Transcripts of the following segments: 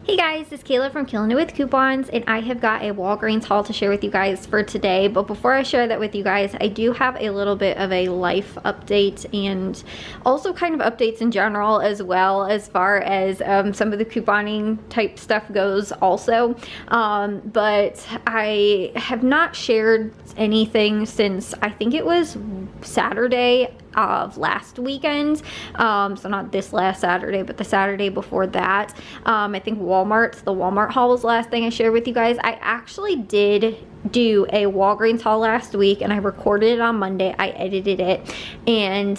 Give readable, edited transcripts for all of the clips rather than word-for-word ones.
Hey guys, it's Kayla from Killing It With Coupons, and I have got a Walgreens haul to share with you guys for today. But before I share that with you guys, I do have a little bit of a life update and also kind of updates in general, as well as far as some of the couponing type stuff goes also. But I have not shared anything since I think it was Saturday of last weekend, so not this last Saturday, but the Saturday before that. I think the Walmart haul was the last thing I shared with you guys. I actually did do a Walgreens haul last week, and I recorded it on Monday. I edited it, and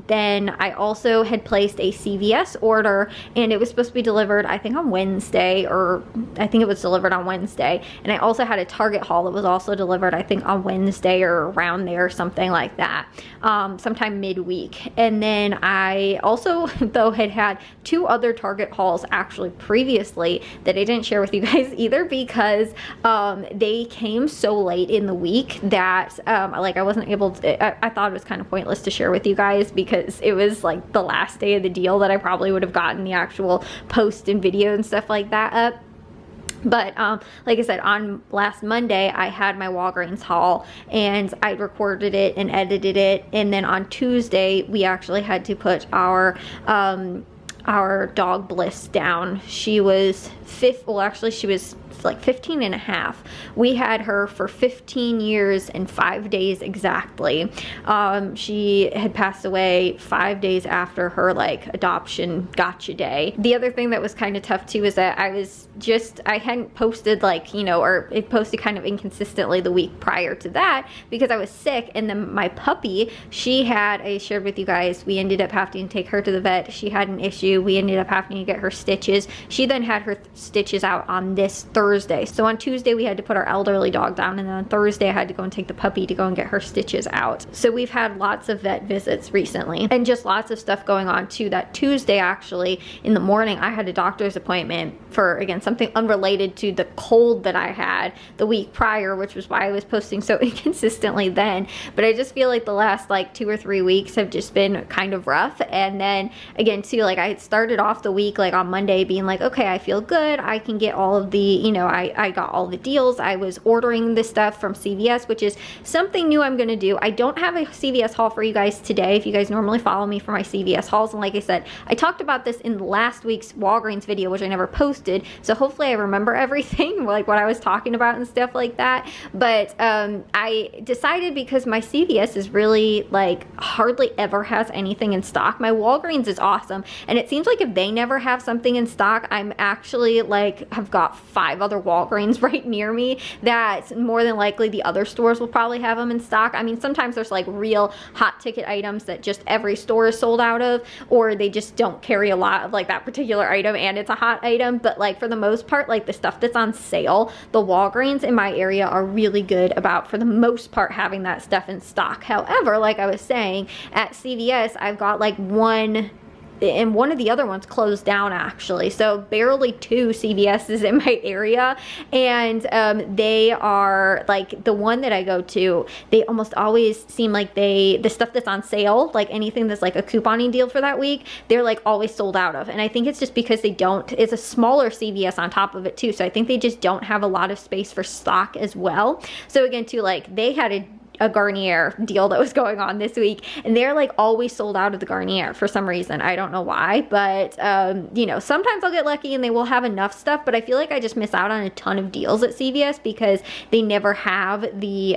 then I also had placed a CVS order, and it was supposed to be delivered I think on Wednesday, or I think it was delivered on Wednesday. And I also had a Target haul that was also delivered I think on Wednesday or around there, something like that, sometime midweek. And then I also though had two other Target hauls actually previously that I didn't share with you guys either, because they came so late in the week that like I wasn't able to, I thought it was kind of pointless to share with you guys, because it was like the last day of the deal that I probably would have gotten the actual post and video and stuff like that up. But like I said, on last Monday I had my Walgreens haul, and I recorded it and edited it, and then on Tuesday we actually had to put our dog Bliss down. She was she was like 15 and a half. We had her for 15 years and 5 days exactly. She had passed away 5 days after her like adoption gotcha day. The other thing that was kind of tough too is that I hadn't posted, like, you know, or it posted kind of inconsistently the week prior to that because I was sick. And then my puppy, I shared with you guys, we ended up having to take her to the vet. She had an issue. We ended up having to get her stitches. She then had her stitches out on this Thursday. So on Tuesday we had to put our elderly dog down, and then on Thursday I had to go and take the puppy to go and get her stitches out. So we've had lots of vet visits recently, and just lots of stuff going on too. That Tuesday, actually, in the morning, I had a doctor's appointment for, again, something unrelated to the cold that I had the week prior, which was why I was posting so inconsistently then. But I just feel like the last like 2 or 3 weeks have just been kind of rough. And then again too, like I had started off the week like on Monday being like, okay, I feel good, I can get all of the, you know, I got all the deals. I was ordering this stuff from CVS, which is something new I'm gonna do. I don't have a CVS haul for you guys today. If you guys normally follow me for my CVS hauls, and like I said, I talked about this in last week's Walgreens video, which I never posted, so hopefully I remember everything, like what I was talking about and stuff like that. But I decided, because my CVS is really like hardly ever has anything in stock. My Walgreens is awesome, and it seems like if they never have something in stock, I'm actually like have got 5 other Walgreens right near me that more than likely the other stores will probably have them in stock. I mean, sometimes there's like real hot ticket items that just every store is sold out of, or they just don't carry a lot of like that particular item and it's a hot item. But like for the most part, like the stuff that's on sale, the Walgreens in my area are really good about, for the most part, having that stuff in stock. However, like I was saying, at CVS I've got like one, and one of the other ones closed down actually, so barely 2 CVS's in my area. And they are like, the one that I go to, they almost always seem like the stuff that's on sale, like anything that's like a couponing deal for that week, they're like always sold out of. And I think it's just because it's a smaller CVS on top of it too, so I think they just don't have a lot of space for stock as well. So again too, like they had a Garnier deal that was going on this week, and they're like always sold out of the Garnier for some reason. I don't know why, but you know, sometimes I'll get lucky and they will have enough stuff, but I feel like I just miss out on a ton of deals at CVS because they never have the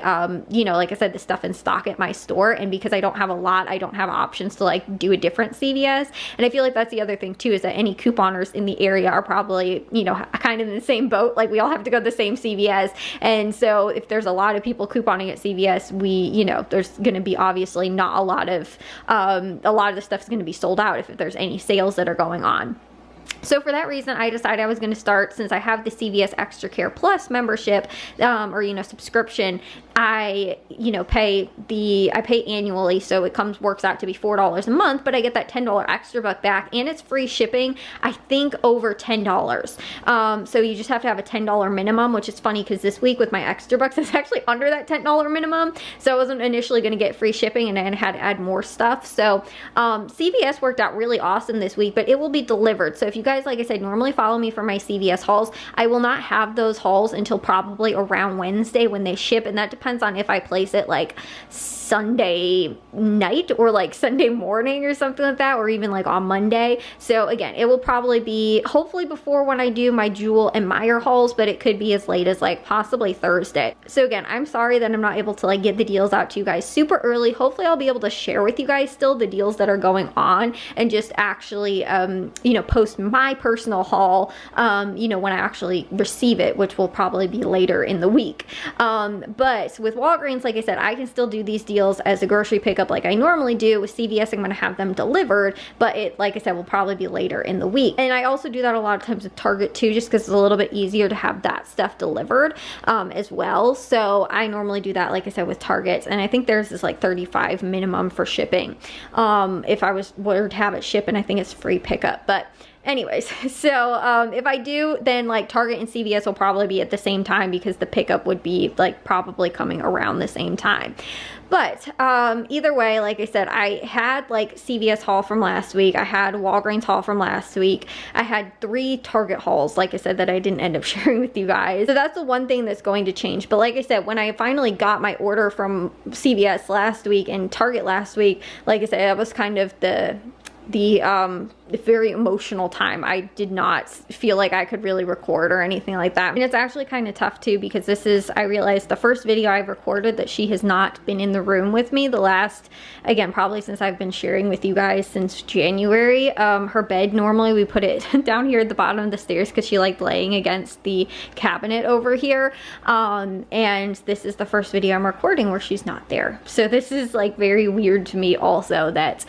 you know, like I said, the stuff in stock at my store. And because I don't have a lot, I don't have options to like do a different CVS. And I feel like that's the other thing too, is that any couponers in the area are probably, you know, kind of in the same boat. Like we all have to go to the same CVS, and so if there's a lot of people couponing at CVS, you know, there's going to be obviously not a lot of the stuff is going to be sold out if there's any sales that are going on. So for that reason, I decided I was going to start, since I have the CVS Extra Care Plus membership, or, you know, subscription, I, you know, pay annually, so it works out to be $4 a month, but I get that $10 extra buck back, and it's free shipping, I think over $10. So you just have to have a $10 minimum, which is funny because this week with my extra bucks, it's actually under that $10 minimum. So I wasn't initially going to get free shipping, and I had to add more stuff. So CVS worked out really awesome this week, but it will be delivered. So if you guys, like I said, normally follow me for my CVS hauls, I will not have those hauls until probably around Wednesday when they ship, and that depends on if I place it like Sunday night or like Sunday morning or something like that, or even like on Monday. So again, it will probably be hopefully before when I do my Jewel and Meijer hauls, but it could be as late as like possibly Thursday. So again, I'm sorry that I'm not able to like get the deals out to you guys super early. Hopefully I'll be able to share with you guys still the deals that are going on, and just actually you know, post my personal haul you know, when I actually receive it, which will probably be later in the week. But with Walgreens, like I said, I can still do these deals as a grocery pickup like I normally do. With CVS, I'm going to have them delivered, but it, like I said, will probably be later in the week. And I also do that a lot of times with Target too, just because it's a little bit easier to have that stuff delivered as well. So I normally do that, like I said, with Target, and I think theirs is like $35 minimum for shipping. If I were to have it shipped, and I think it's free pickup. But anyways, so if I do, then like Target and CVS will probably be at the same time, because the pickup would be like probably coming around the same time. But either way, like I said, I had like CVS haul from last week. I had Walgreens haul from last week. I had 3 Target hauls, like I said, that I didn't end up sharing with you guys. So that's the one thing that's going to change. But like I said, when I finally got my order from CVS last week and Target last week, like I said, that was kind of the very emotional time. I did not feel like I could really record or anything like that. And it's actually kind of tough too, because this is, I realized, the first video I've recorded that she has not been in the room with me the last, again, probably since I've been sharing with you guys since January. Her bed, normally we put it down here at the bottom of the stairs because she liked laying against the cabinet over here. And this is the first video I'm recording where she's not there. So this is like very weird to me also that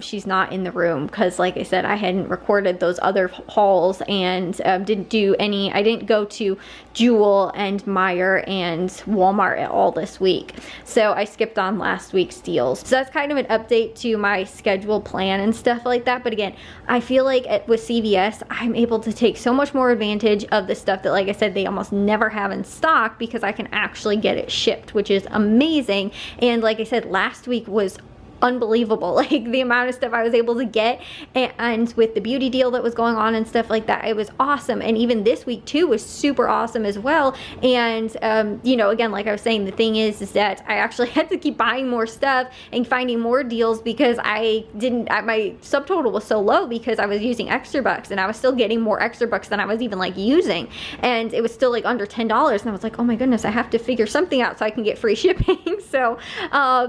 she's not in the room, because like I said, I hadn't recorded those other hauls, and didn't do any, I didn't go to Jewel and Meijer and Walmart at all this week. So I skipped on last week's deals. So that's kind of an update to my schedule plan and stuff like that. But again, I feel like with CVS, I'm able to take so much more advantage of the stuff that, like I said, they almost never have in stock, because I can actually get it shipped, which is amazing. And like I said, last week was unbelievable, like the amount of stuff I was able to get, and with the beauty deal that was going on and stuff like that, it was awesome. And even this week too was super awesome as well. And you know, again, like I was saying, the thing is that I actually had to keep buying more stuff and finding more deals, because my subtotal was so low because I was using extra bucks, and I was still getting more extra bucks than I was even like using, and it was still like under $10. And I was like, oh my goodness, I have to figure something out so I can get free shipping. So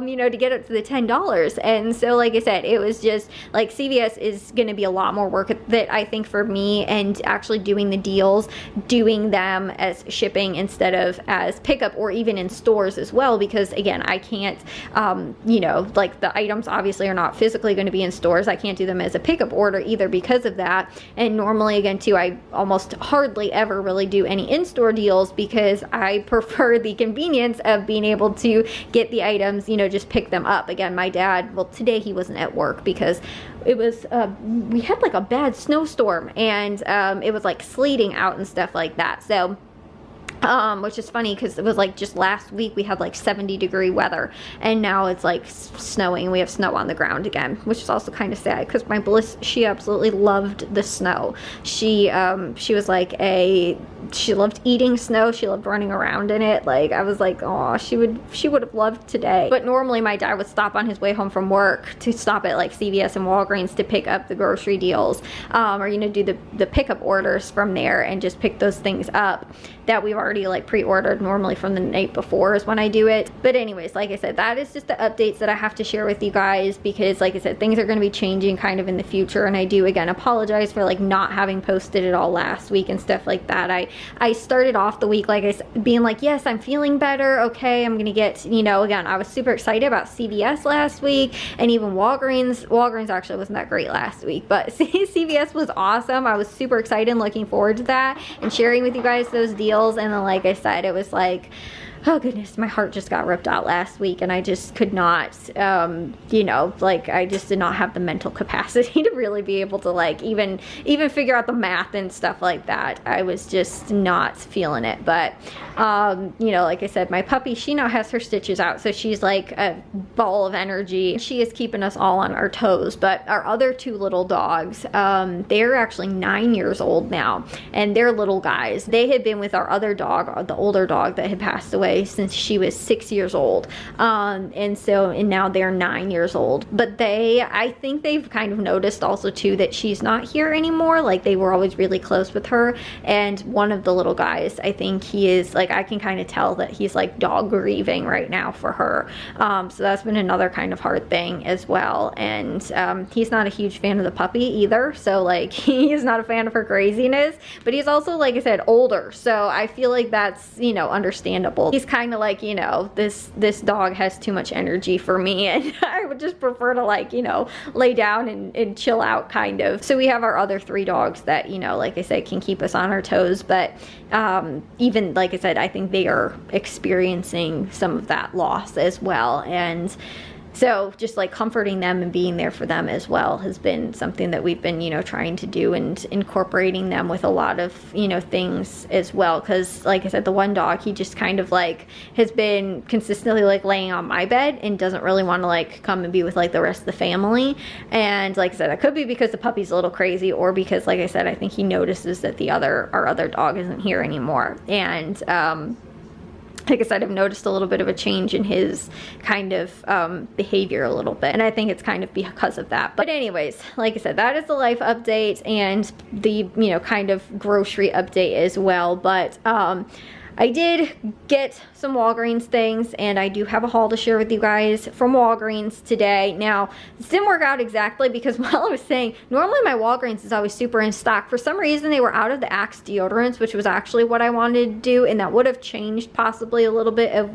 you know, to get up to the $10. And so like I said, it was just like CVS is going to be a lot more work that I think for me, and actually doing the deals, doing them as shipping instead of as pickup, or even in stores as well, because again, I can't you know, like the items obviously are not physically going to be in stores. I can't do them as a pickup order either because of that. And normally, again too, I almost hardly ever really do any in-store deals, because I prefer the convenience of being able to get the items, you know, just pick them up. Again, my dad, well, today he wasn't at work because it was we had like a bad snowstorm, and it was like sleeting out and stuff like that. So which is funny because it was like just last week we had like 70-degree weather, and now it's like snowing. We have snow on the ground again, which is also kind of sad, because my Bliss, she absolutely loved the snow. She was like she loved eating snow. She loved running around in it. Like I was like, oh, she would have loved today. But normally my dad would stop on his way home from work to stop at like CVS and Walgreens to pick up the grocery deals, or you know, do the pickup orders from there, and just pick those things up that we've already like pre-ordered. Normally from the night before is when I do it. But anyways, like I said, that is just the updates that I have to share with you guys, because like I said, things are going to be changing kind of in the future. And I do, again, apologize for like not having posted it all last week and stuff like that. I started off the week, like I said, being like, yes, I'm feeling better. Okay, I'm gonna get, you know, again, I was super excited about CVS last week, and even Walgreens actually wasn't that great last week, but CVS was awesome. I was super excited and looking forward to that and sharing with you guys those deals. And then like I said, it was like, oh goodness, my heart just got ripped out last week, and I just could not, you know, like I just did not have the mental capacity to really be able to like even figure out the math and stuff like that. I was just not feeling it. But you know, like I said, my puppy, she now has her stitches out, so she's like a ball of energy. She is keeping us all on our toes. But our other two little dogs, they're actually 9 years old now, and they're little guys. They had been with our other dog, the older dog that had passed away, since she was 6 years old. And now they're 9 years old. But I think they've kind of noticed also too that she's not here anymore. Like, they were always really close with her. And one of the little guys, I think he is like, I can kind of tell that he's like dog grieving right now for her. So that's been another kind of hard thing as well. And he's not a huge fan of the puppy either. So like, he's not a fan of her craziness, but he's also, like I said, older. So I feel like that's, you know, understandable. He's kind of like, you know, this dog has too much energy for me, and I would just prefer to, like, you know, lay down and chill out kind of. So we have our other three dogs that, you know, like I said, can keep us on our toes. But even, like I said, I think they are experiencing some of that loss as well. And so just like comforting them and being there for them as well has been something that we've been, you know, trying to do, and incorporating them with a lot of, you know, things as well. Because like I said, the one dog, he just kind of like has been consistently like laying on my bed and doesn't really want to like come and be with like the rest of the family. And like I said, that could be because the puppy's a little crazy, or because, like I said, I think he notices that our other dog isn't here anymore. And like I said, I've noticed a little bit of a change in his kind of behavior a little bit, and I think it's kind of because of that. But anyways, like I said, that is the life update and the, you know, kind of grocery update as well. But I did get some Walgreens things, and I do have a haul to share with you guys from Walgreens today. Now, this didn't work out exactly because, while I was saying, normally my Walgreens is always super in stock. For some reason, they were out of the Axe deodorants, which was actually what I wanted to do, and that would have changed possibly a little bit of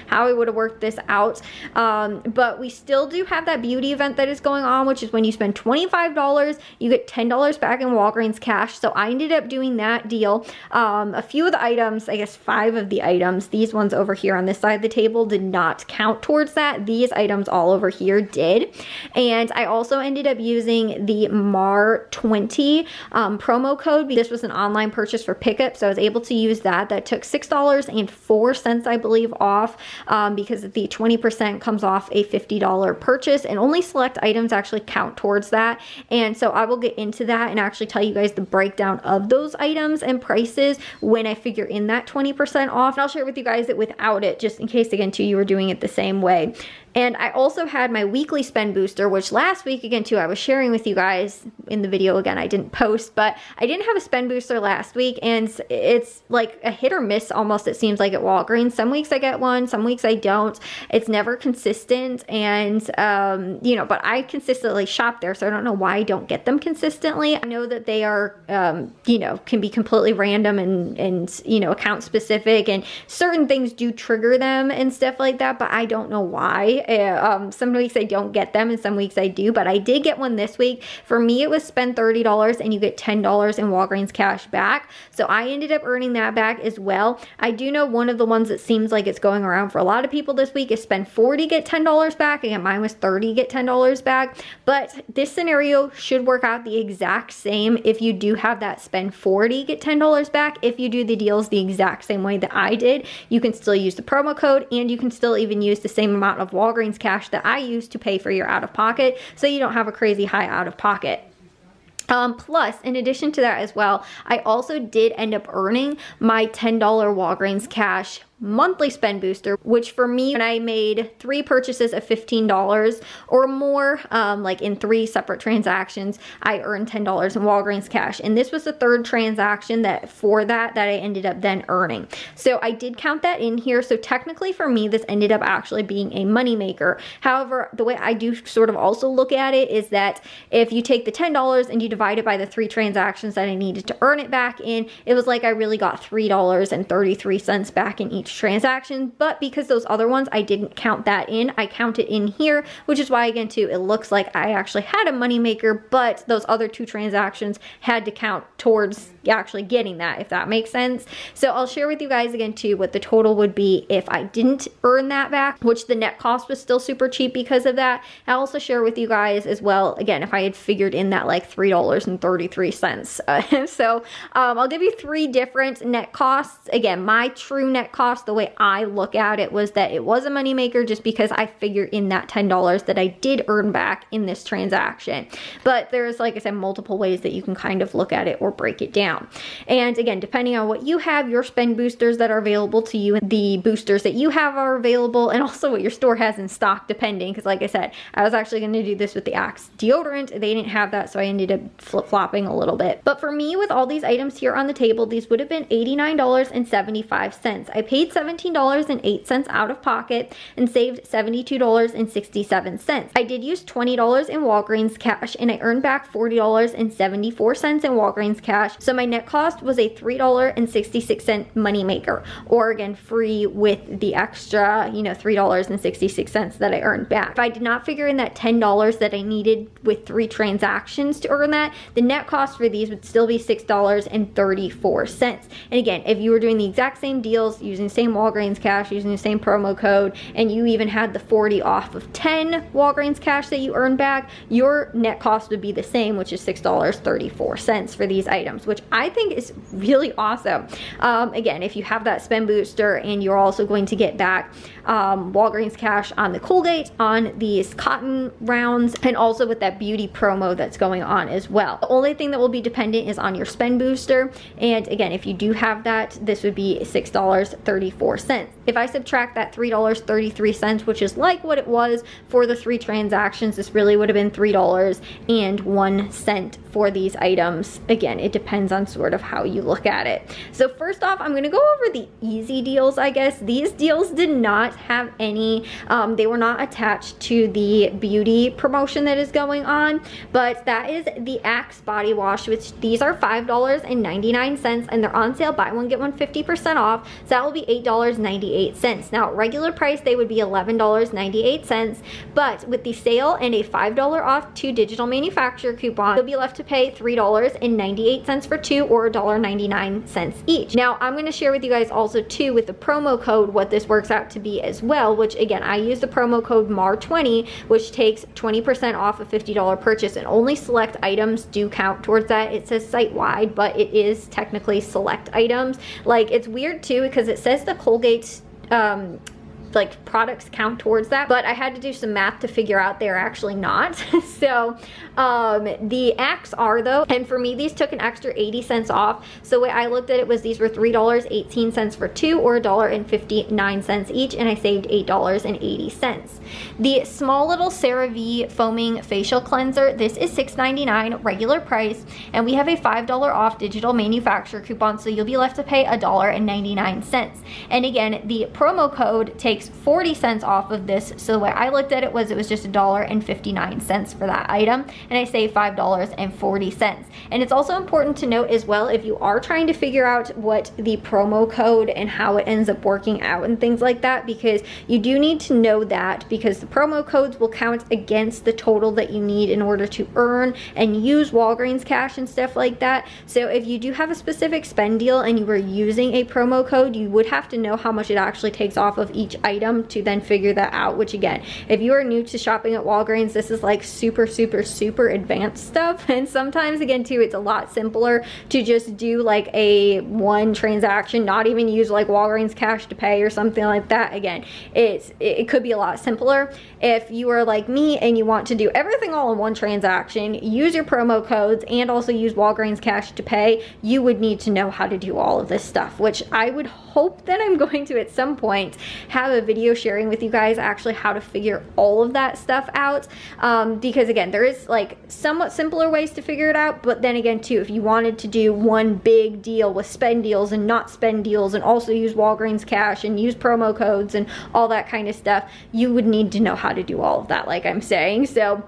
how I would have worked this out. But we still do have that beauty event that is going on, which is when you spend $25, you get $10 back in Walgreens cash. So I ended up doing that deal. A few of the items, I guess 5 of the items, these ones over here on this side of the table, did not count towards that. These items all over here did. And I also ended up using the MAR20 promo code. This was an online purchase for pickup, so I was able to use that. That took $6.04, I believe, off, because the 20% comes off a $50 purchase, and only select items actually count towards that. And so I will get into that and actually tell you guys the breakdown of those items and prices when I figure in that 20% off. And I'll share with you guys it without it, just in case, again, too, you were doing it the same way. And I also had my weekly spend booster, which last week, again, too, I was sharing with you guys in the video. Again, I didn't post, but I didn't have a spend booster last week, and it's like a hit or miss almost, it seems like, at Walgreens. Some weeks I get one, some weeks I don't. It's never consistent, and you know, but I consistently shop there, so I don't know why I don't get them consistently. I know that they are, you know, can be completely random and you know, account specific, and certain things do trigger them and stuff like that, but I don't know why. Some weeks I don't get them, and some weeks I do, but I did get one this week. For me, it was spend $30 and you get $10 in Walgreens cash back. So I ended up earning that back as well. I do know one of the ones that seems like it's going around for a lot of people this week is spend $40, get $10 back. Again, mine was $30, get $10 back. But this scenario should work out the exact same if you do have that spend $40, get $10 back. If you do the deals the exact same way that I did, you can still use the promo code, and you can still even use the same amount of Walgreens cash that I use to pay for your out-of-pocket, so you don't have a crazy high out-of-pocket. Plus, in addition to that as well, I also did end up earning my $10 Walgreens cash monthly spend booster, which for me, when I made 3 purchases of $15 or more, like in 3 separate transactions, I earned $10 in Walgreens cash. And this was the 3rd transaction that I ended up then earning. So I did count that in here. So technically for me, this ended up actually being a money maker. However, the way I do sort of also look at it is that if you take the $10 and you divide it by the 3 transactions that I needed to earn it back in, it was like I really got $3.33 back in each transactions, but because those other ones, I didn't count that in, I count it in here, which is why again too, it looks like I actually had a moneymaker, but those other 2 transactions had to count towards actually getting that, if that makes sense. So I'll share with you guys again too what the total would be if I didn't earn that back, which the net cost was still super cheap because of that. I'll also share with you guys as well, again, if I had figured in that like $3.33. So I'll give you 3 different net costs. Again, my true net cost, the way I look at it, was that it was a moneymaker just because I figured in that $10 that I did earn back in this transaction. But there's, like I said, multiple ways that you can kind of look at it or break it down. And again, depending on what you have, your spend boosters that are available to you, and the boosters that you have are available, and also what your store has in stock, depending, because like I said, I was actually going to do this with the Axe deodorant. They didn't have that, so I ended up flip-flopping a little bit. But for me, with all these items here on the table, these would have been $89.75. I paid $17.08 out of pocket and saved $72.67. I did use $20 in Walgreens cash, and I earned back $40.74 in Walgreens cash. So my net cost was a $3.66 moneymaker, or again, free with the extra, you know, $3.66 that I earned back. If I did not figure in that $10 that I needed with 3 transactions to earn that, the net cost for these would still be $6.34. And again, if you were doing the exact same deals, using the same Walgreens cash, using the same promo code, and you even had the 40 off of 10 Walgreens cash that you earned back, your net cost would be the same, which is $6.34 for these items, which I think is really awesome. Again, if you have that spend booster, and you're also going to get back Walgreens cash on the Colgate, on these cotton rounds, and also with that beauty promo that's going on as well. The only thing that will be dependent is on your spend booster, and again, if you do have that, this would be $6.34. If I subtract that $3.33, which is like what it was for the 3 transactions, this really would have been $3.01 for these items. Again, it depends on sort of how you look at it. So first off, I'm going to go over the easy deals, I guess. These deals did not have any, they were not attached to the beauty promotion that is going on, but that is the Axe body wash, which these are $5.99, and they're on sale, buy one get one 50% off, so that will be $8.98. Now at regular price they would be $11.98, but with the sale and a $5 off 2 digital manufacturer coupon, you'll be left to pay $3.98 for 2, or $1.99 each. Now I'm going to share with you guys also too, with the promo code, what this works out to be as well, which again, I use the promo code MAR20, which takes 20% off a $50 purchase, and only select items do count towards that. It says site-wide, but it is technically select items. Like, it's weird too, because it says the Colgate like products count towards that, but I had to do some math to figure out they're actually not. So the Axe are though, and for me these took an extra 80 cents off. So the way I looked at it was these were $3.18 for 2, or $1.59 each, and I saved $8.80. The small little CeraVe foaming facial cleanser, this is $6.99 regular price, and we have a $5 off digital manufacturer coupon, so you'll be left to pay $1.99. And again, the promo code takes 40 cents off of this, so the way I looked at it was just $1.59 for that item, and I saved $5.40. And it's also important to note as well, if you are trying to figure out what the promo code and how it ends up working out and things like that, because you do need to know that, because the promo codes will count against the total that you need in order to earn and use Walgreens cash and stuff like that. So if you do have a specific spend deal and you were using a promo code, you would have to know how much it actually takes off of each item to then figure that out, which again, if you are new to shopping at Walgreens, this is like super advanced stuff. And sometimes again too, it's a lot simpler to just do like a one transaction, not even use like Walgreens cash to pay or something like that. Again, it could be a lot simpler. If you are like me and you want to do everything all in one transaction, use your promo codes, and also use Walgreens cash to pay, you would need to know how to do all of this stuff, which I would hope that I'm going to at some point have a video sharing with you guys actually how to figure all of that stuff out, because again, there is like somewhat simpler ways to figure it out, but then again too, if you wanted to do one big deal with spend deals and not spend deals, and also use Walgreens cash and use promo codes and all that kind of stuff, you would need to know how to do all of that, like I'm saying. So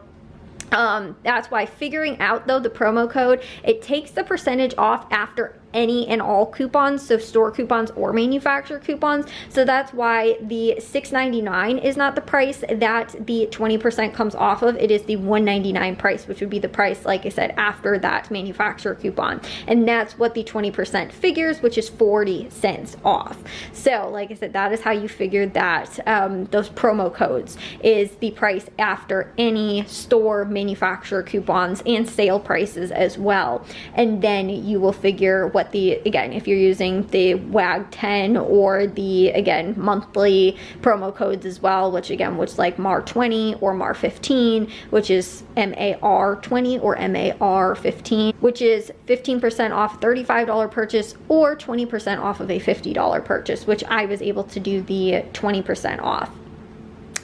that's why figuring out though the promo code, it takes the percentage off after any and all coupons, so store coupons or manufacturer coupons. So that's why the $6.99 is not the price that the 20% comes off of. It is the $1.99 price, which would be the price, like I said, after that manufacturer coupon. And that's what the 20% figures, which is 40 cents off. So like I said, that is how you figure that those promo codes is the price after any store manufacturer coupons and sale prices as well. And then you will figure what the, again, if you're using the WAG 10 or the, again, monthly promo codes as well, which again, which like MAR 20 or MAR 15, which is MAR 20 or MAR 15, which is 15% off $35 purchase or 20% off of a $50 purchase, which I was able to do the 20% off.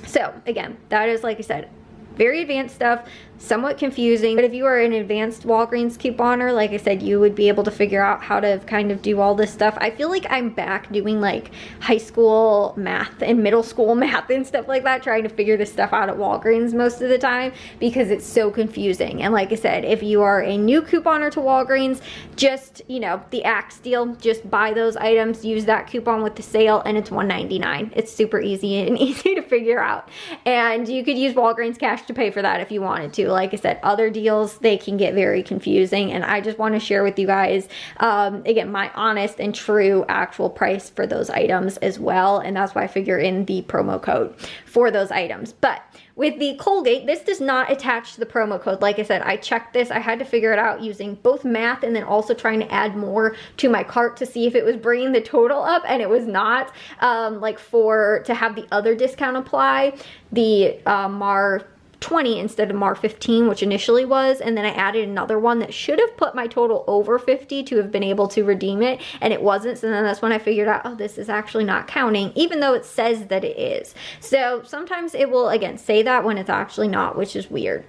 So again, that is, like I said, very advanced stuff, somewhat confusing, but if you are an advanced Walgreens couponer, like I said, you would be able to figure out how to kind of do all this stuff. I feel like I'm back doing like high school math and middle school math and stuff like that, trying to figure this stuff out at Walgreens most of the time because it's so confusing. And like I said, if you are a new couponer to Walgreens, just, you know, the Axe deal, just buy those items, use that coupon with the sale, and it's $1.99. It's super easy and easy to figure out. And you could use Walgreens cash to pay for that if you wanted to. Like I said, other deals, they can get very confusing, and I just want to share with you guys, again, my honest and true actual price for those items as well, and that's why I figure in the promo code for those items. But with the Colgate, this does not attach to the promo code. Like I said, I checked this. I had to figure it out using both math and then also trying to add more to my cart to see if it was bringing the total up, and it was not. Like to have the other discount apply, the MAR 20 instead of MAR 15, which initially was, and then I added another one that should have put my total over 50 to have been able to redeem it, and it wasn't. So then that's when I figured out, oh, this is actually not counting, even though it says that it is. So sometimes it will, again, say that when it's actually not, which is weird.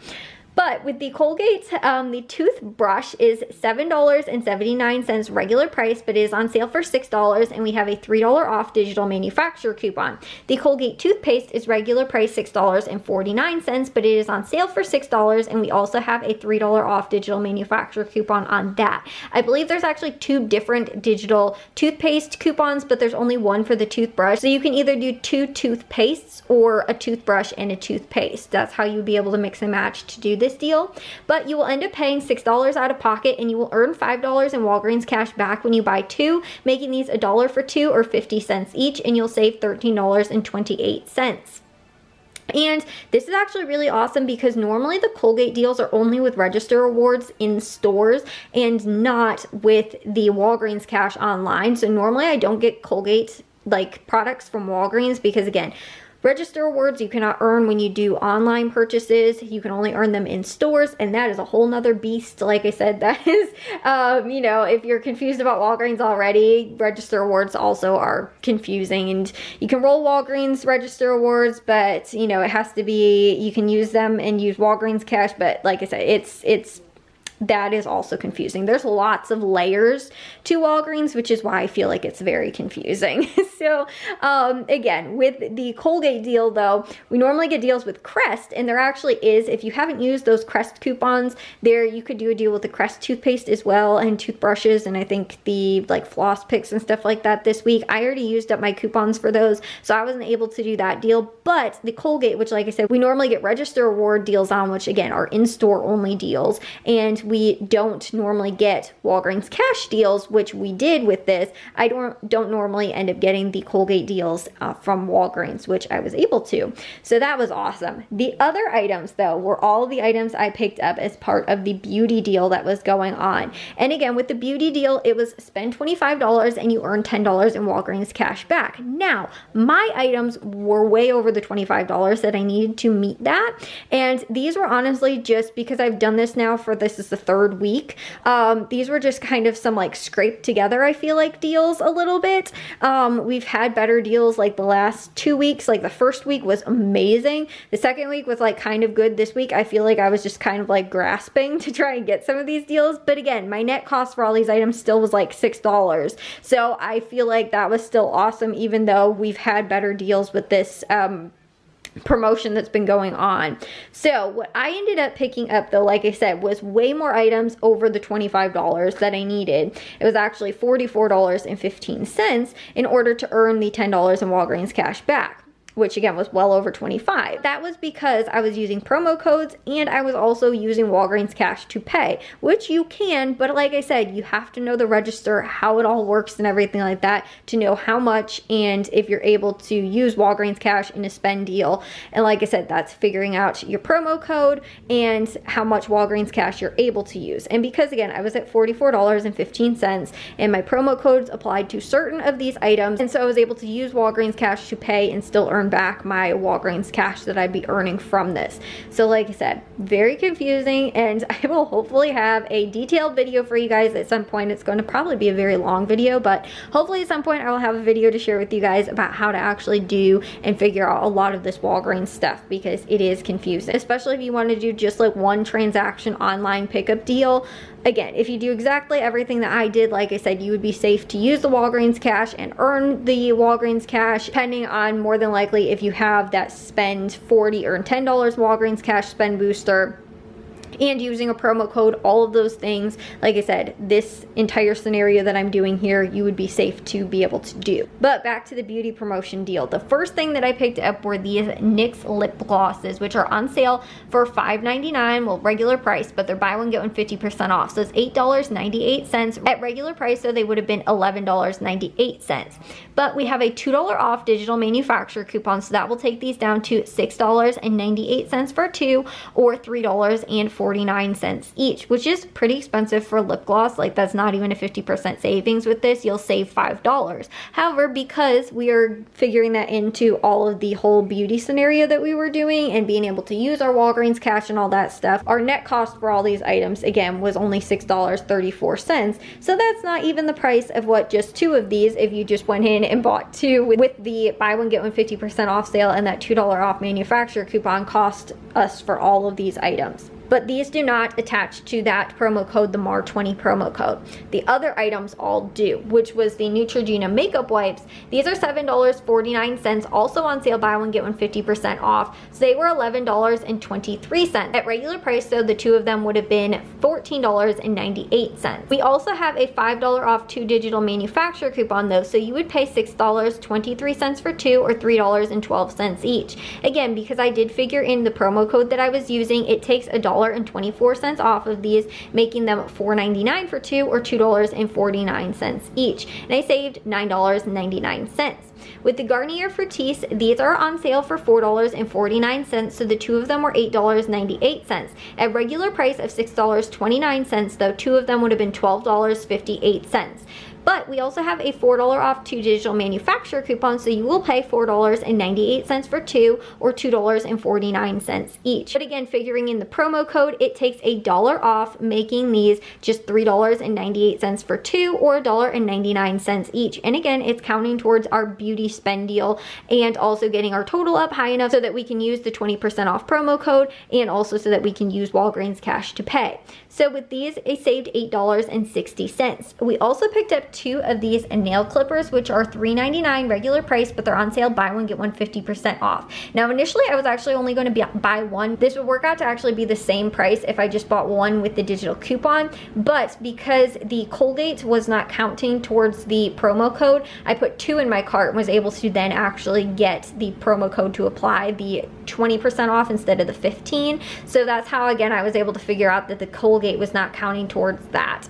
But with the Colgate, the toothbrush is $7.79 regular price, but it is on sale for $6, and we have a $3 off digital manufacturer coupon. The Colgate toothpaste is regular price $6.49, but it is on sale for $6, and we also have a $3 off digital manufacturer coupon on that. I believe there's actually 2 different digital toothpaste coupons, but there's only one for the toothbrush. So you can either do 2 toothpastes or a toothbrush and a toothpaste. That's how you'd be able to mix and match to do this deal. But you will end up paying $6 out of pocket, and you will earn $5 in Walgreens cash back when you buy 2, making these $1 for 2 or 50 cents each, and you'll save $13.28. And this is actually really awesome because normally the Colgate deals are only with register rewards in stores and not with the Walgreens cash online. So normally I don't get Colgate like products from Walgreens because, again, register rewards you cannot earn when you do online purchases. You can only earn them in stores, and that is a whole nother beast. Like I said, that is, you know, if you're confused about Walgreens already, register rewards also are confusing, and you can roll Walgreens register rewards, but, you know, it has to be, you can use them and use Walgreens cash, but like I said, that is also confusing. There's lots of layers to Walgreens, which is why I feel like it's very confusing. So again, with the Colgate deal though, we normally get deals with Crest, and there actually is, if you haven't used those Crest coupons, there you could do a deal with the Crest toothpaste as well, and toothbrushes, and I think the like floss picks and stuff like that this week. I already used up my coupons for those, so I wasn't able to do that deal. But the Colgate, which like I said, we normally get register reward deals on, which again are in-store only deals, and we don't normally get Walgreens cash deals, which we did with this. I don't normally end up getting the Colgate deals from Walgreens, which I was able to. So that was awesome. The other items though were all the items I picked up as part of the beauty deal that was going on. And again, with the beauty deal, it was spend $25 and you earn $10 in Walgreens cash back. Now, my items were way over the $25 that I needed to meet that. And these were honestly just because I've done this now for, this is the 3rd week. These were just kind of some like scraped together, I feel like, deals a little bit. We've had better deals like the last 2 weeks. Like the first week was amazing. The second week was like kind of good. This week I feel like I was just kind of like grasping to try and get some of these deals. But again, my net cost for all these items still was like $6. So I feel like that was still awesome, even though we've had better deals with this promotion that's been going on. So what I ended up picking up though, like I said, was way more items over the $25 that I needed. It was actually $44.15 in order to earn the $10 in Walgreens cash back, which again was well over 25. That was because I was using promo codes and I was also using Walgreens cash to pay, which you can, but like I said, you have to know the register, how it all works and everything like that to know how much and if you're able to use Walgreens cash in a spend deal. And like I said, that's figuring out your promo code and how much Walgreens cash you're able to use. And because again, I was at $44.15 and my promo codes applied to certain of these items, and so I was able to use Walgreens cash to pay and still earn back my Walgreens cash that I'd be earning from this. So like I said, very confusing, and I will hopefully have a detailed video for you guys at some point. It's going to probably be a very long video, but hopefully at some point I will have a video to share with you guys about how to actually do and figure out a lot of this Walgreens stuff, because it is confusing, especially if you want to do just like one transaction online pickup deal. Again, if you do exactly everything that I did, like I said, you would be safe to use the Walgreens cash and earn the Walgreens cash, depending on more than likely if you have that spend 40 or $10 Walgreens cash spend booster and using a promo code, all of those things. Like I said, this entire scenario that I'm doing here, you would be safe to be able to do. But back to the beauty promotion deal. The first thing that I picked up were these NYX lip glosses, which are on sale for $5.99, well, regular price, but they're buy one, get one 50% off. So it's $8.98. At regular price, though, they would have been $11.98. But we have a $2 off digital manufacturer coupon, so that will take these down to $6.98 for two, or $3.49 each, which is pretty expensive for lip gloss. Like, that's not even a 50% savings. With this, you'll save $5. However, because we are figuring that into all of the whole beauty scenario that we were doing and being able to use our Walgreens cash and all that stuff, our net cost for all these items again was only $6.34. So that's not even the price of what just two of these, if you just went in and bought two with the buy one get one 50% off sale and that $2 off manufacturer coupon, cost us for all of these items. But these do not attach to that promo code, the MAR20 promo code. The other items all do, which was the Neutrogena makeup wipes. These are $7.49, also on sale, buy one get one 50% off. So they were $11.23. At regular price, though, the two of them would have been $14.98. We also have a $5 off two digital manufacturer coupon, though, so you would pay $6.23 for two, or $3.12 each. Again, because I did figure in the promo code that I was using, it takes $1.24 off of these, making them $4.99 for two, or $2.49 each. And I saved $9.99. With the Garnier Fructis, these are on sale for $4.49, so the two of them were $8.98. At regular price of $6.29, though, two of them would have been $12.58. But we also have a $4 off two digital manufacturer coupon, so you will pay $4.98 for two, or $2.49 each. But again, figuring in the promo code, it takes $1 off, making these just $3.98 for two, or $1.99 each. And again, it's counting towards our beauty spend deal and also getting our total up high enough so that we can use the 20% off promo code, and also so that we can use Walgreens cash to pay. So with these, I saved $8.60. We also picked up two of these nail clippers, which are $3.99 regular price, but they're on sale, buy one get one 50% off. Now initially I was actually only going to buy one. This would work out to actually be the same price if I just bought one with the digital coupon, but because the Colgate was not counting towards the promo code, I put two in my cart and was able to then actually get the promo code to apply the 20% off instead of the 15. So that's how, again, I was able to figure out that the Colgate was not counting towards that,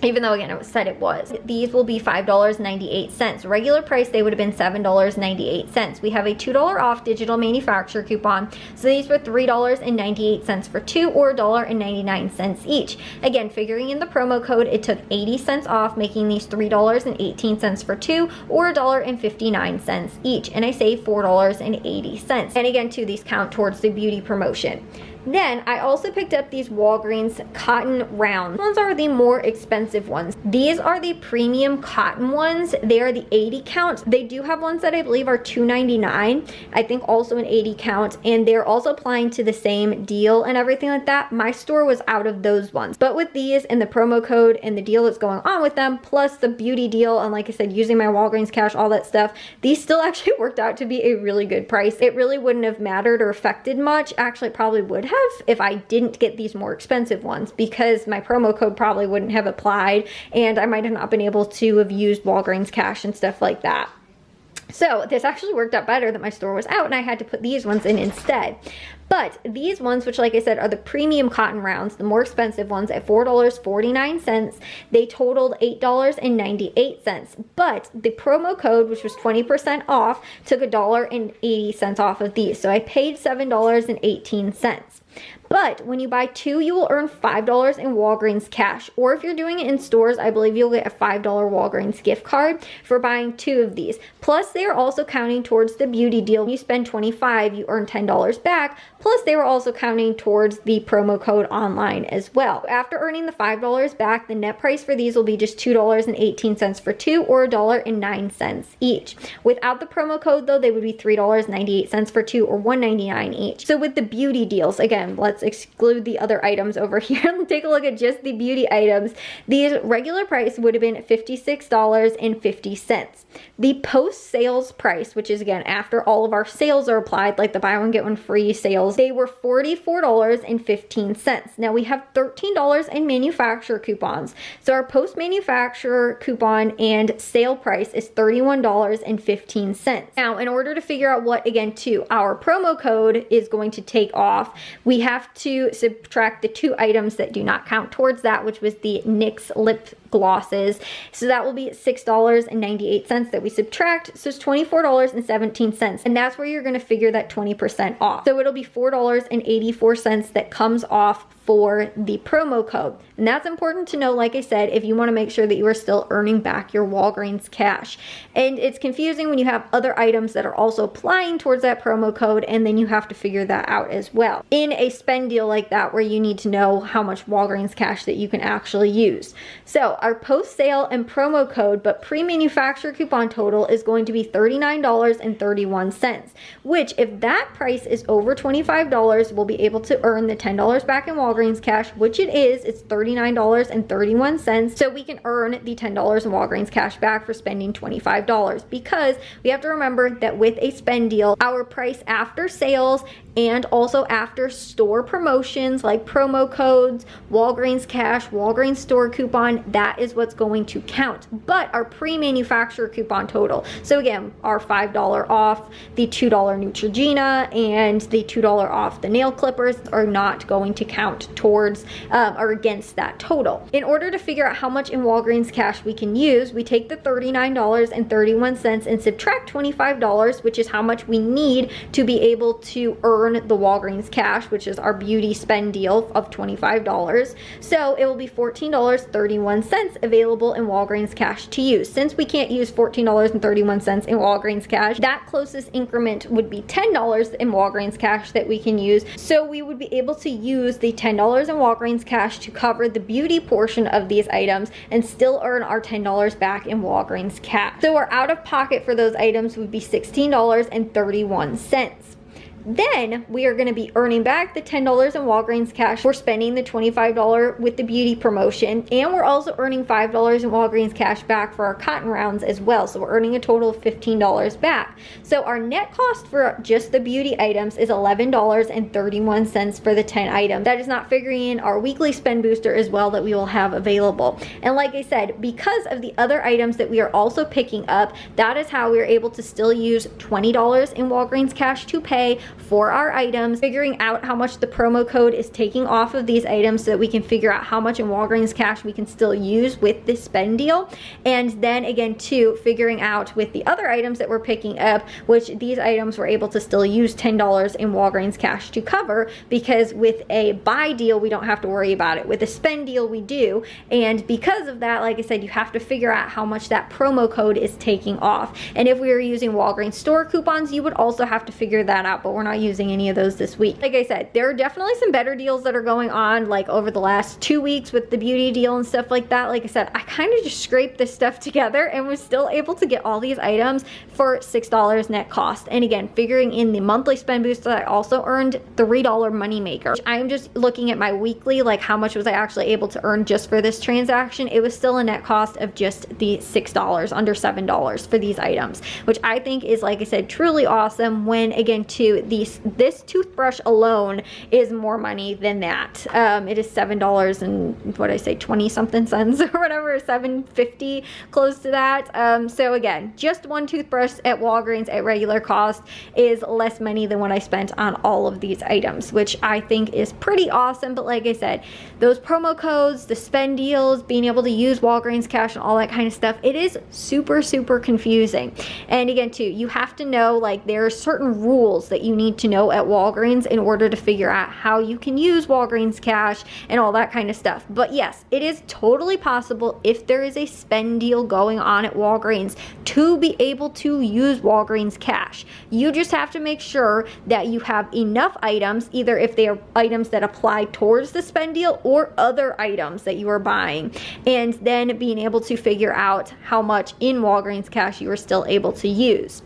even though again it said it was. These will be $5.98. Regular price, they would have been $7.98. We have a $2 off digital manufacturer coupon, so these were $3.98 for two, or $1.99 each. Again, figuring in the promo code, it took 80 cents off, making these $3.18 for two, or $1.59 each, and I saved $4.80. And again, too, these count towards the beauty promotion. Then I also picked up these Walgreens cotton rounds. These ones are the more expensive ones. These are the premium cotton ones. They are the 80 count. They do have ones that I believe are $2.99. I think also an 80 count, and they're also applying to the same deal and everything like that. My store was out of those ones. But with these and the promo code and the deal that's going on with them, plus the beauty deal, and like I said, using my Walgreens cash, all that stuff, these still actually worked out to be a really good price. It really wouldn't have mattered or affected much. Actually, it probably would have if I didn't get these more expensive ones, because my promo code probably wouldn't have applied and I might have not been able to have used Walgreens cash and stuff like that. So this actually worked out better that my store was out and I had to put these ones in instead. But these ones, which like I said are the premium cotton rounds, the more expensive ones at $4.49, they totaled $8.98. But the promo code, which was 20% off, took $1.80 off of these. So I paid $7.18. But when you buy two, you will earn $5 in Walgreens cash. Or if you're doing it in stores, I believe you'll get a $5 Walgreens gift card for buying two of these. Plus, they are also counting towards the beauty deal. When you spend $25, you earn $10 back. Plus, they were also counting towards the promo code online as well. After earning the $5 back, the net price for these will be just $2.18 for two, or $1.09 each. Without the promo code though, they would be $3.98 for two, or $1.99 each. So with the beauty deals, again, let's exclude the other items over here. Take a look at just the beauty items. These regular price would have been $56.50. The post sales price, which is again after all of our sales are applied, like the buy one get one free sales, they were $44.15. Now we have $13 in manufacturer coupons. So our post manufacturer coupon and sale price is $31.15. Now in order to figure out what, again, our promo code is going to take off, we have to subtract the two items that do not count towards that, which was the NYX lip glosses. So that will be $6.98 that we subtract. So it's $24.17. And that's where you're going to figure that 20% off. So it'll be $4.84 that comes off for the promo code. And that's important to know, like I said, if you want to make sure that you are still earning back your Walgreens cash. And it's confusing when you have other items that are also applying towards that promo code, and then you have to figure that out as well. In a spend deal like that, where you need to know how much Walgreens cash that you can actually use. So our post-sale and promo code, but pre-manufacturer coupon total is going to be $39.31, which if that price is over $25, we'll be able to earn the $10 back in Walgreens cash, which it is. It's $39.31. So we can earn the $10 in Walgreens cash back for spending $25, because we have to remember that with a spend deal, our price after sales and also after store promotions like promo codes, Walgreens cash, Walgreens store coupon, that is what's going to count. But our pre-manufacturer coupon total, so again, our $5 off the $2 Neutrogena and the $2 off the nail clippers, are not going to count towards or against that total. In order to figure out how much in Walgreens cash we can use, we take the $39.31 and subtract $25, which is how much we need to be able to earn the Walgreens cash, which is our beauty spend deal of $25. So it will be $14.31 available in Walgreens cash to use. Since we can't use $14.31 in Walgreens cash, that closest increment would be $10 in Walgreens cash that we can use. So we would be able to use the $10 in Walgreens cash to cover the beauty portion of these items and still earn our $10 back in Walgreens cash. So our out of pocket for those items would be $16.31. Then we are going to be earning back the $10 in Walgreens cash for spending the $25 with the beauty promotion, and we're also earning $5 in Walgreens cash back for our cotton rounds as well. So we're earning a total of $15 back. So our net cost for just the beauty items is $11.31 for the 10 items. That is not figuring in our weekly spend booster as well that we will have available. And like I said, because of the other items that we are also picking up, that is how we are able to still use $20 in Walgreens cash to pay for our items, figuring out how much the promo code is taking off of these items so that we can figure out how much in Walgreens cash we can still use with this spend deal. And then again too, figuring out with the other items that we're picking up, which these items we're able to still use $10 in Walgreens cash to cover, because with a buy deal we don't have to worry about it. With a spend deal we do, and because of that, like I said, you have to figure out how much that promo code is taking off. And if we were using Walgreens store coupons, you would also have to figure that out, but we're we're not using any of those this week. Like I said, there are definitely some better deals that are going on, like over the last 2 weeks with the beauty deal and stuff like that. Like I said, I kind of just scraped this stuff together and was still able to get all these items for $6 net cost. And again, figuring in the monthly spend booster, I also earned $3 money maker. I'm just looking at my weekly, like how much was I actually able to earn just for this transaction. It was still a net cost of just the $6, under $7 for these items, which I think is, like I said, truly awesome. When again, too, this toothbrush alone is more money than that. It is $7 and what I say, 20 something cents or whatever, $7.50, close to that. So again, just one toothbrush at Walgreens at regular cost is less money than what I spent on all of these items, which I think is pretty awesome. But like I said, those promo codes, the spend deals, being able to use Walgreens cash and all that kind of stuff, it is super, super confusing. And again, too, you have to know, like, there are certain rules that you need to know at Walgreens in order to figure out how you can use Walgreens cash and all that kind of stuff. But yes, it is totally possible, if there is a spend deal going on at Walgreens, to be able to use Walgreens cash. You just have to make sure that you have enough items, either if they are items that apply towards the spend deal or other items that you are buying, and then being able to figure out how much in Walgreens cash you are still able to use.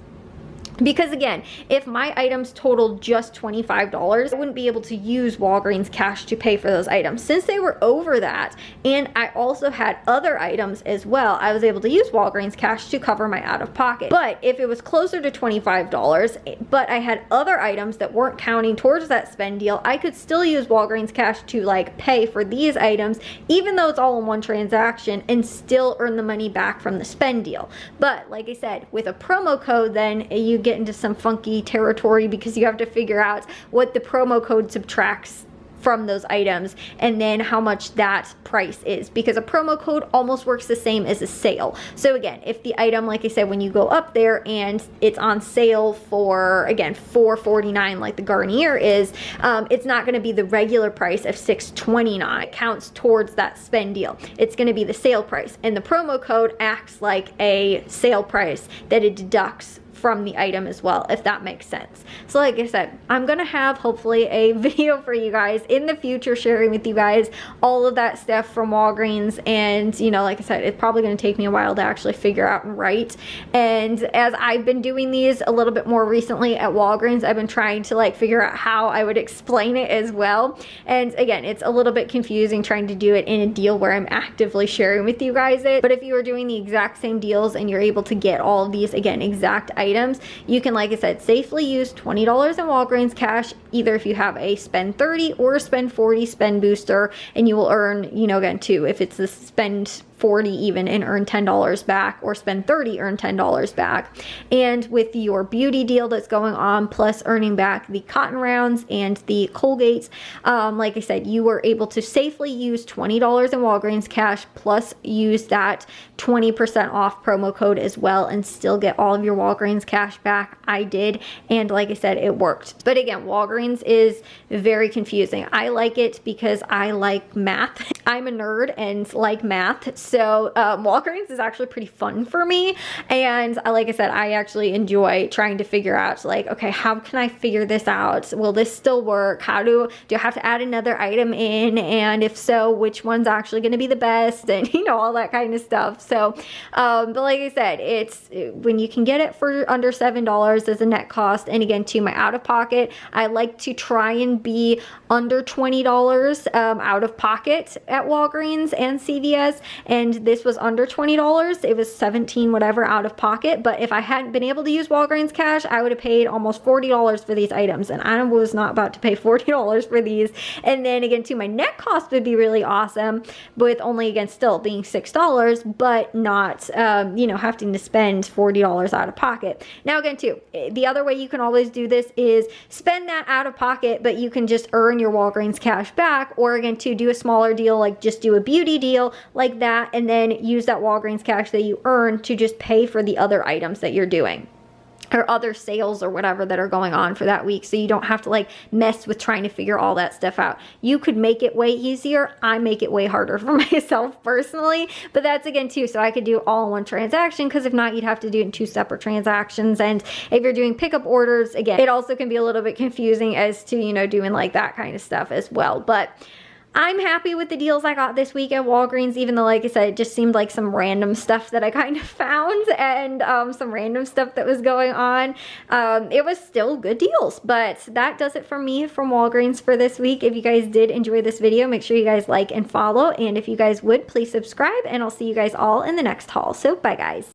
Because again, if my items totaled just $25, I wouldn't be able to use Walgreens cash to pay for those items. Since they were over that, and I also had other items as well, I was able to use Walgreens cash to cover my out-of-pocket. But if it was closer to $25, but I had other items that weren't counting towards that spend deal, I could still use Walgreens cash to like pay for these items, even though it's all in one transaction, and still earn the money back from the spend deal. But like I said, with a promo code, then you get into some funky territory, because you have to figure out what the promo code subtracts from those items and then how much that price is, because a promo code almost works the same as a sale. So again, if the item, like I said, when you go up there and it's on sale for, again, $4.49 like the Garnier is, it's not going to be the regular price of $6.29. It counts towards that spend deal. It's going to be the sale price, and the promo code acts like a sale price that it deducts from the item as well, if that makes sense. So like I said, I'm gonna have hopefully a video for you guys in the future sharing with you guys all of that stuff from Walgreens. And you know, like I said, it's probably gonna take me a while to actually figure out and write. And as I've been doing these a little bit more recently at Walgreens, I've been trying to like figure out how I would explain it as well. And again, it's a little bit confusing trying to do it in a deal where I'm actively sharing with you guys it. But if you are doing the exact same deals and you're able to get all of these, again, exact items, you can, like I said, safely use $20 in Walgreens cash, either if you have a spend 30 or spend 40 spend booster, and you will earn, you know, again, too, if it's the spend 40 even and earn $10 back, or spend 30, earn $10 back. And with your beauty deal that's going on, plus earning back the cotton rounds and the Colgates, like I said, you were able to safely use $20 in Walgreens cash, plus use that 20% off promo code as well, and still get all of your Walgreens cash back. I did, and like I said, it worked. But again, Walgreens is very confusing. I like it because I like math. I'm a nerd and like math, so Walgreens is actually pretty fun for me. And like I said, I actually enjoy trying to figure out, like, okay, how can I figure this out? Will this still work? How do I have to add another item in? And if so, which one's actually going to be the best? And you know, all that kind of stuff. So, but like I said, it's when you can get it for under $7 as a net cost. And again, to my out of pocket, I like to try and be under $20 out of pocket at Walgreens and CVS, and this was under $20. It was 17 whatever out of pocket, but if I hadn't been able to use Walgreens cash, I would have paid almost $40 for these items, and I was not about to pay $40 for these. And then again, too, my net cost would be really awesome, with only, again, still being $6, but not you know, having to spend $40 out of pocket. Now again, too, the other way you can always do this is spend that out of pocket, but you can just earn your Walgreens cash back, or again, to do a smaller deal, like just do a beauty deal like that, and then use that Walgreens cash that you earn to just pay for the other items that you're doing. or other sales or whatever that are going on for that week, so you don't have to like mess with trying to figure all that stuff out. You could make it way easier. I make it way harder for myself personally, but that's again too, so I could do all in one transaction, because if not, you'd have to do it in 2 separate transactions. And if you're doing pickup orders, again, it also can be a little bit confusing as to, you know, doing like that kind of stuff as well. But I'm happy with the deals I got this week at Walgreens, even though, like I said, it just seemed like some random stuff that I kind of found, and some random stuff that was going on. It was still good deals, but that does it for me from Walgreens for this week. If you guys did enjoy this video, make sure you guys like and follow, and if you guys would, please subscribe, and I'll see you guys all in the next haul. So bye guys.